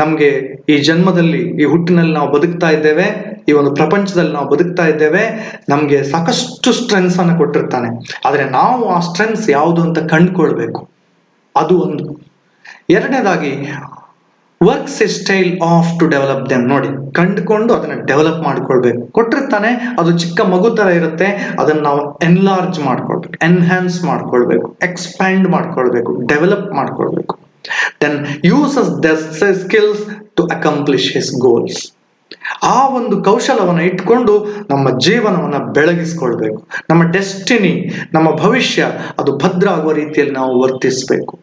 ನಮ್ಗೆ ಈ ಜನ್ಮದಲ್ಲಿ, ಈ ಹುಟ್ಟಿನಲ್ಲಿ ನಾವು ಬದುಕ್ತಾ ಇದ್ದೇವೆ, ಈ ಒಂದು ಪ್ರಪಂಚದಲ್ಲಿ ನಾವು ಬದುಕ್ತಾ ಇದ್ದೇವೆ, ನಮ್ಗೆ ಸಾಕಷ್ಟು ಸ್ಟ್ರೆಂತ್ಸ್ ಅನ್ನು ಕೊಟ್ಟಿರ್ತಾನೆ. ಆದ್ರೆ ನಾವು ಆ ಸ್ಟ್ರೆಂತ್ಸ್ ಯಾವುದು ಅಂತ ಕಂಡುಕೊಳ್ಬೇಕು, ಅದು ಒಂದು. ಎರಡನೇದಾಗಿ, works a style of to develop them. ನೋಡಿ, ಕಂಡುಕೊಂಡು ಅದನ್ನ ಡೆವಲಪ್ ಮಾಡ್ಕೊಳ್ಬೇಕು. ಕೊಟ್ಟಿರ್ತಾನೆ, ಅದು ಚಿಕ್ಕ ಮಗು ತರ ಇರುತ್ತೆ, ಅದನ್ನ ನಾವು ಎನ್ಲಾರ್ಜ್ ಮಾಡ್ಕೊಳ್ಬೇಕು, ಎನ್ಹಾನ್ಸ್ ಮಾಡ್ಕೊಳ್ಬೇಕು, ಎಕ್ಸ್ಪ್ಯಾಂಡ್ ಮಾಡ್ಕೊಳ್ಬೇಕು, ಡೆವಲಪ್ ಮಾಡ್ಕೊಳ್ಬೇಕು. Then uses the skills to accomplish his goals. ಆ ಒಂದು ಕೌಶಲವನ್ನ ಇಟ್ಕೊಂಡು ನಮ್ಮ ಜೀವನವನ್ನ ಬೆಳಗಿಸ್ಕೊಳ್ಬೇಕು. ನಮ್ಮ ಡೆಸ್ಟಿನಿ, ನಮ್ಮ ಭವಿಷ್ಯ ಅದು ಭದ್ರ ಆಗುವ ರೀತಿಯಲ್ಲಿ ನಾವು ವರ್ತಿಸಬೇಕು.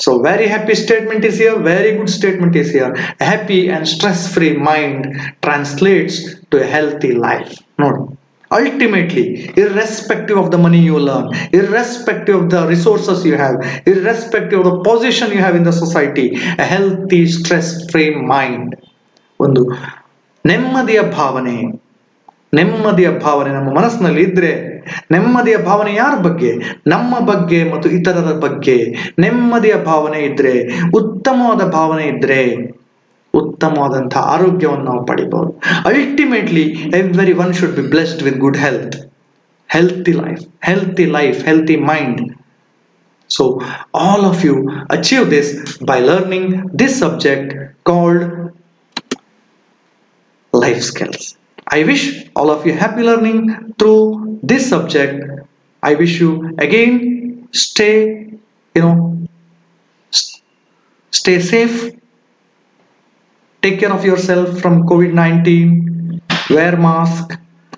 So very happy statement is here, very good statement is here. A happy and stress-free mind translates to a healthy life. Note, ultimately, irrespective of the money you learn, irrespective of the resources you have, irrespective of the position you have in the society, a healthy stress-free mind, ಒಂದು ನೆಮ್ಮದಿಯ ಭಾವನೆ ನಮ್ಮ ಮನಸ್ಸಿನಲ್ಲಿ ಇದ್ರೆ, ನೆಮ್ಮದಿಯ ಭಾವನೆ ಯಾರ ಬಗ್ಗೆ? ನಮ್ಮ ಬಗ್ಗೆ ಮತ್ತು ಇತರರ ಬಗ್ಗೆ. ನೆಮ್ಮದಿಯ ಭಾವನೆ ಇದ್ರೆ, ಉತ್ತಮವಾದ ಭಾವನೆ ಇದ್ರೆ, ಉತ್ತಮವಾದಂತಹ ಆರೋಗ್ಯವನ್ನು ನಾವು ಪಡಿಬಹುದು. Ultimately every one should be blessed with good health, healthy life, healthy mind. So all of you achieve this by learning this subject called life skills. I wish all of you happy learning through this subject. I wish you again stay safe, take care of yourself from COVID-19, wear mask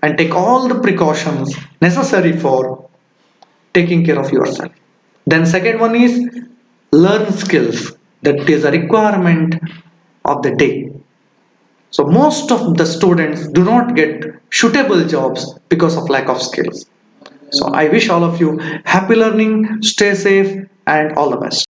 and take all the precautions necessary for taking care of yourself. Then second one is learn skills. That is a requirement of the day. So most of the students do not get suitable jobs because of lack of skills. So I wish all of you happy learning, stay safe, and all the best.